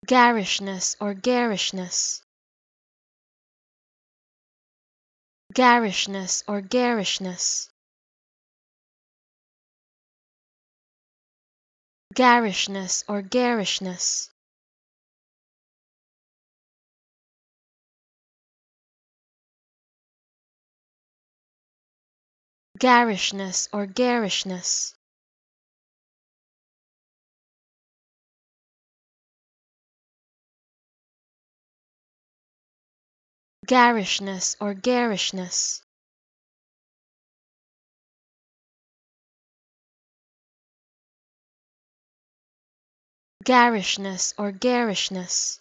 garishness or garishness, garishness or garishness, garishness or garishness, garishness or garishness, garishness or garishness, garishness or garishness,